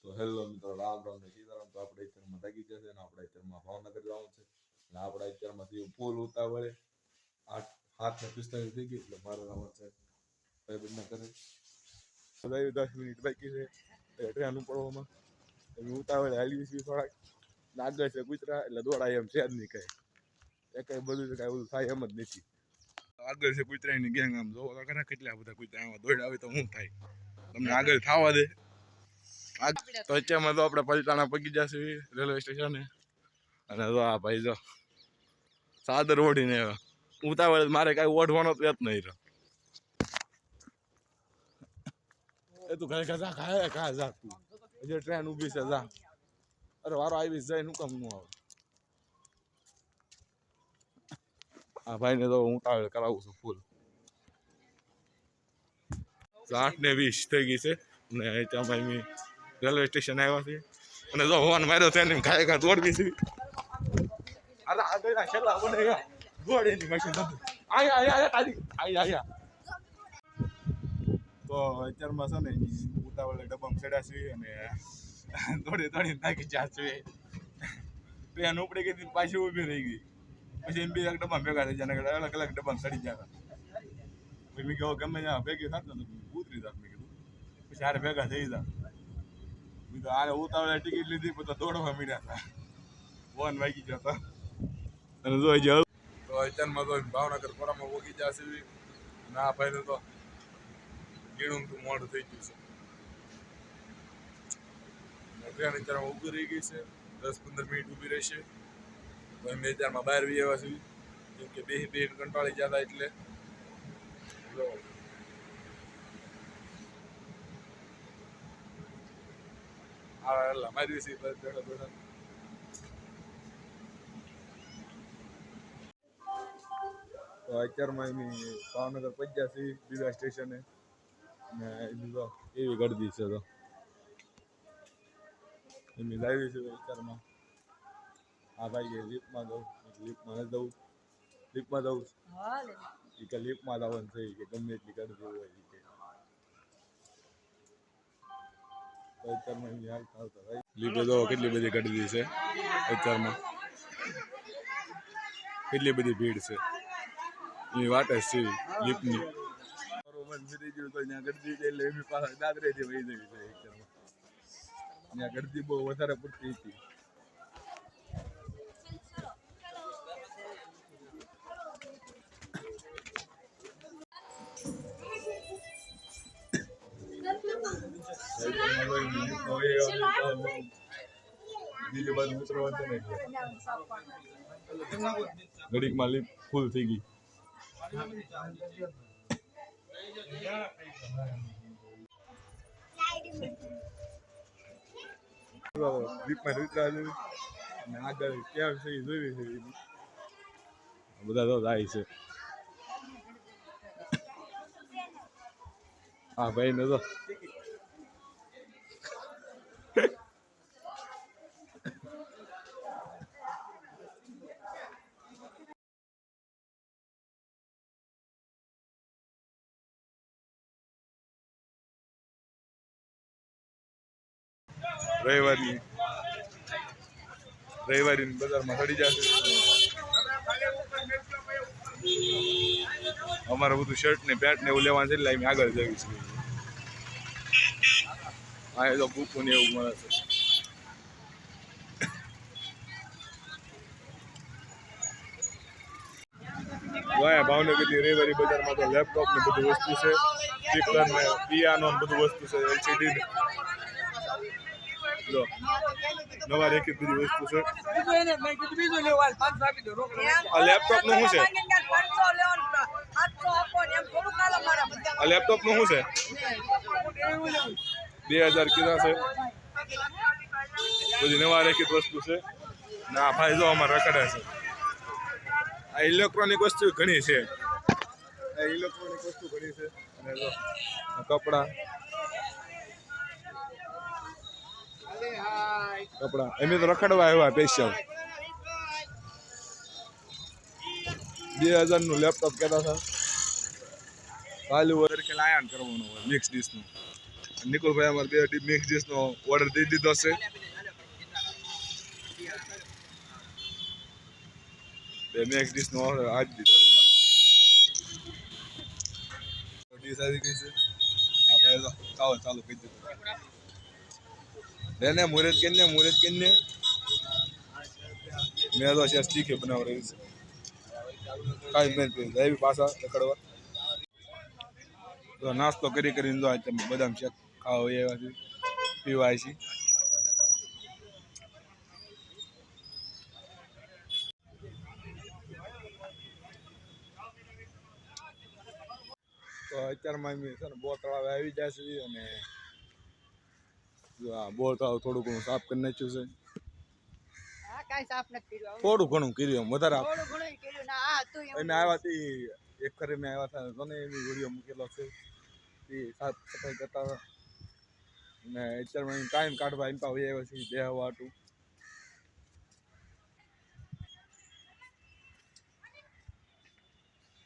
તો હેલો મિત્રો, રામ રામ ને સીતારામ. તો આપણે અત્યારમાં જાગી જશે ને આપણે અત્યારમાં ભાવનગર જવાનું છે. અને આપણે અત્યારમાં થયું ફૂલ ઉતાવળે 8:45 થઈ ગઈ એટલે મારે જવાનું છે ભાઈબંધના ઘરે. 10 મિનિટ બાકી છે ટ્રેન ઉપડવામાં. ઉતાવળે હાલી છીએ થોડાક આગળ છે કૂતરા એટલે દોડાય એમ છે જ નહીં કઈ. કઈ બધું કઈ ઓલું થાય એમ જ નથી. આગળ છે કૂતરાની ગેંગ. આમ જોવો તો ખરા કેટલા બધા કૂતરા આમાં દોડ આવે તો શું થાય. તમને આગળ થવા દે. તો અત્યારમાં તો આપણે પલટાણા પગી જશે રેલવે સ્ટેશને. અને જો આ ભાઈ જો ચાદર ઓઢીને ઉતાવળ મારે કાંઈ ઓઢવાનો તો જ નહીં રહ્યો. એ તું ઘરે જા ખાય ખા જા તું. હજી ટ્રેન ઊભી છે જા. અરે વારો આવી જાય નું કામ નું આવે. આ ભાઈને તો હું ઉતાવળ કરાવું છું ફૂલ. 8:20 થઈ ગઈ છે ને ત્યાં ભાઈ રેલવે સ્ટેશન આવ્યા છે. અને જો હોર્ન માર્યો છે ને ખાય ખા દોડવી છે. અરે આગળ છેલ્લા બને દોડેની મશીન આયા. તો અત્યારમાં છે ને ઉતાવળે ડબ્બામાં ચડ્યા છે અને દોડીને થાકી ગયા છે. ટ્રેન ઉપડી ગઈ પાછી ઊભી રહી ગઈ. પછી એમ બે એક ડબ્બામાં ભેગા થઈ જાય અલગ અલગ ડબ્બામાં ચડી ગયા. પછી મેં કહ્યું ગમે ત્યાં ભેગી થતો ને ઉતરી જાત મેં કીધું. પછી હારે ભેગા થઈ જા. બીજું હારે ઉતાવળે ટિકિટ લીધી પછી દોડવા મીડ્યા હતા. ફોન વાગી ગયો હતો. અને જોઈ જાવ તો અત્યારમાં તો ભાવનગર પડામાં પોગી જશે. ના ભાઈ તો ગીણું તું મોડું થઈ ગયું છે. ટ્રેન અત્યારમાં ઊભી રહી ગઈ છે. 10-15 મિનિટ ઊભી રહેશે. તો અમે અત્યારમાં બહાર વી આવ્યા છીએ કેમ કે બે કંટાળી ગયા હતા એટલે. હા મારી છે બેઠા બેઠા. તો અત્યારમાં એમ ભાવનગર પહોંચ્યા છીએ બીજા સ્ટેશને. ને બીજો એવી ગરદી છે તો એમની લાવી છે અત્યારમાં. આ ભાઈ કે લિફ્ટમાં જવું, લિફ્ટમાં ન જવું, લિફ્ટમાં જવું એ કે લિફ્ટમાં જવાનું છે કે ગમે એટલી ગરદી હોય એ કે. તો અત્યારમાં એમની હાલત આવતા ભાઈ લીફે જો કેટલી બધી ગરદી છે અત્યારમાં. કેટલી બધી ભીડ છે એની વાત જ છે લિફ્ટની. મન ફરી ગયું તો ત્યાં ગરદી છે એટલે એમની પાસે દાદરેથી વહી જવી છે અત્યારમાં. ત્યાં ગરદી બહુ વધારે પૂરતી હતી. બીજી બાજુ ઉતરવાનું ને ઘડીકમાં લીપ ફૂલ થઈ ગઈ. લીપમાં ઉતરા ને આગળ ક્યાં છે જોઈ છે બધા તો જાય છે. હા ભાઈ ને તો રવિવારની બજારમાં ચડી જશે. અમારે બધું શર્ટ ને પેન્ટ ને એવું લેવાનું છે એટલે અમે આગળ જઈએ છીએ. હા એ તો બુકો ને એવું મળે છે. ભાવનગરની રવિવારી બજારમાં તો લેપટોપ ને બધું વસ્તુ છે. સ્પીકર ને પિયાનો ને બધું વસ્તુ છે. એલસીડી નવા રેખી બધી વસ્તુ છે. આ લેપટોપ નું શું છે? આ લેપટોપ નું શું છે? 2000 કીધા છે. બધી નવા રેખી વસ્તુ છે. ના ભાઈ જો અમારે રખડે છે. આ ઇલેક્ટ્રોનિક વસ્તુ ઘણી છે. અને જો કપડા એમ તો રખડવા આવ્યા સ્પેશિયલ. 2000 નું લેપટોપ કહેતા હતા. ચાલુ વર્ક લાયન કરવાનું હોય મિક્સ ડીશ નું. નિકુલભાઈ અમારે બે મિક્સ ડીશનો ઓર્ડર દઈ દીધો છે. બે મિક્સ ડીશનો ઓર્ડર આજ દીધો ડીશ આવી ગઈ છે. હા ભાઈ તો ચાલો કહી દીધું ને મુહૂર્ત કરીને મેં તો છે તીખે બનાવ રહી છે કાંઈ મેં આવી પાછા રખડવા તો નાસ્તો કરીને જો તમે બદામ શેક ખાવા એવા છે પીવાય છે. તો અત્યારમાં છે ને બોર તળાવ આવી જાય છે અને બોર તળાવ થોડું ઘણું સાફ કરી નાખ્યું છે. થોડું ઘણું કર્યું વધારે અમે આવ્યા હતી એક ફરી મેં આવ્યા હતા ઘણી એવી વિડીયો મૂકેલો છે એ સાફ સફાઈ કરતા હતા ને અત્યારમાં ટાઈમ કાઢવા એમ પાવી આવ્યો છે બે વાટું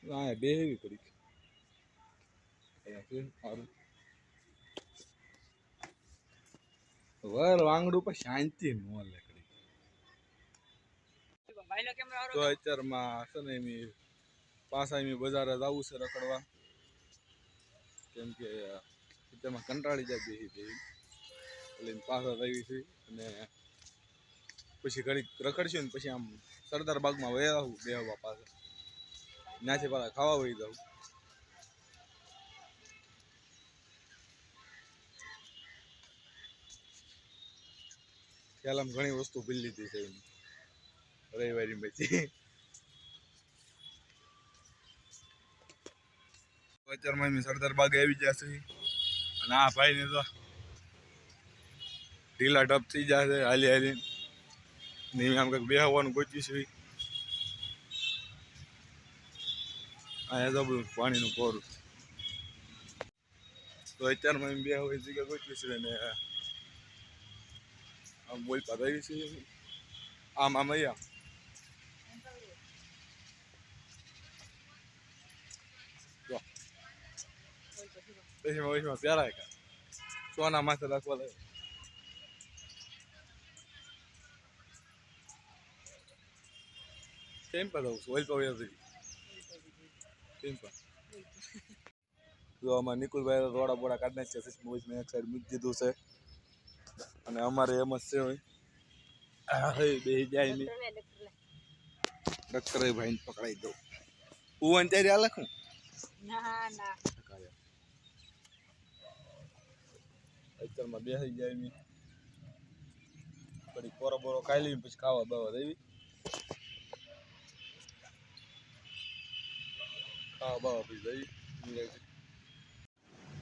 હા બે એવી કરી સારું વર વાંગડું પર શાંતિ ન લે તો અત્યારમાં છે ને એમ પાછા એમ બજારે જવું છે રખડવા કેમ કે અત્યારમાં કંટાળી જાય બેસી એટલે પાછા આવી છે અને પછી ઘડીક રખડશું ને પછી આમ સરદાર બાગમાં વયા આવું બેહવા પાછા ત્યાંથી પાછા ખાવા વહી જાઉં. ખ્યાલ આમ ઘણી વસ્તુ ભૂલી લીધી છે રવિવારી પછી અત્યારમાં એમ સરદાર બાગ આવી જશે અને આ ભાઈ ને તો ઢીલા ઢપ થઈ જશે હાલી ને આમ કંઈક બેહવાનું ગોચ્યું છે અહીંયા તો બધું પાણીનું કોરું તો અત્યારમાં એમ બેહવા જગ્યા ગોચ્યું છે ને આમ બોલ પાત આવી છે આમ અહીંયા પછી પ્યારા કા સોના માથે રાખવા લાગે કેમ પર ઓઇલ પાવ કેમ પર તો આમાં નિકુલભાઈ રોડા બોડા કાઢી નાખ્યા છે મોજમાં એક સાઈડ મૂકી દીધું છે અને અમારે એમ જ છે હોય બે જાય નહીં ડક્ટરે ભાઈને પકડાઈ દઉં હું ત્યારે આ લખું અત્યારમાં બેસી જાય નહીં પછી પોરો બોરો ખાઈ લઈ પછી ખાવા બાવા દેવી ખાવા બાવા પછી જઈ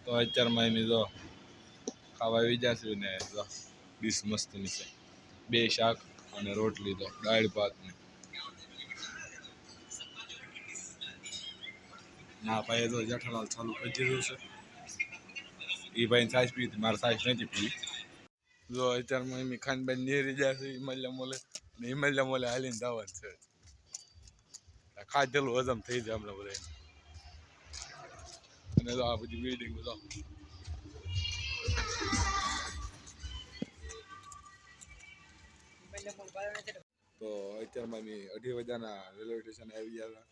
તો અત્યારમાં એમ જો ખાવા આવી જશે ને ડીશ મસ્તની છે બે શાક અને રોટલી તો દાળ ભાત ને ના ભાઈ તો જેઠાલાલ ચાલુ કરી દીધું છે એ ભાઈ સાઈઝ પી મારે સાઈઝ નથી પી જો અત્યારમાં એમ ખાનબાઈ નેરી જશે હિમાલયા મોલે હાલીને જવાનું છે ખાધેલું હજમ થઈ જાય હમણાં બધા અને તો આ બધી બિલ્ડિંગ બધા તો અત્યારમાં અમે 2:30 વાગ્યાના રેલવે સ્ટેશન આવી ગયા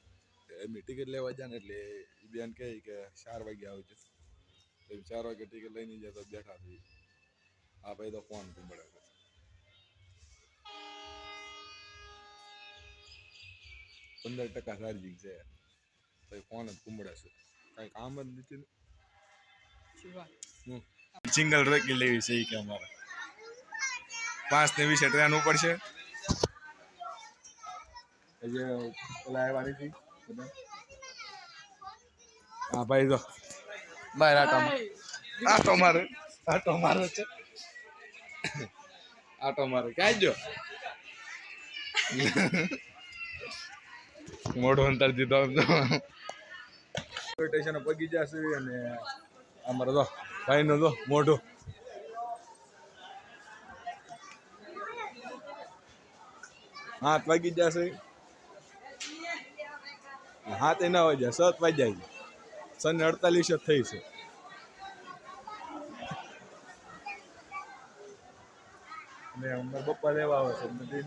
હતા એમની ટિકિટ લેવા ગયા ને એટલે એ બેન કહે કે 4 વાગે આવજો તો 4 વાગે ટિકિટ લઈને જાય તો બેઠા થઈ આ ભાઈ તો ફોન કુંબળે છે 15% ચાર્જિંગ છે તો ફોન જ કુંબળે છે કઈ કામ જ નથી સિંગલ રેકી લેવી છે કે અમારે 5:20 ટ્રેન ઉપડશે જે ઓલા આવ્યા નથી હા ભાઈ તો બહાર આટો મારે છે આટો મારે ક્યાં જો મોઢો અંતર દીધો સ્ટેશન પગી જશે અને અમારે તો ભાઈ નો તો મોઢો હાથ વાગી જશે હાથ ના વાગ્યા 7 વાગ્યા સન 48 થઈ છે ને મારા પપ્પા લેવા આવે છે નથી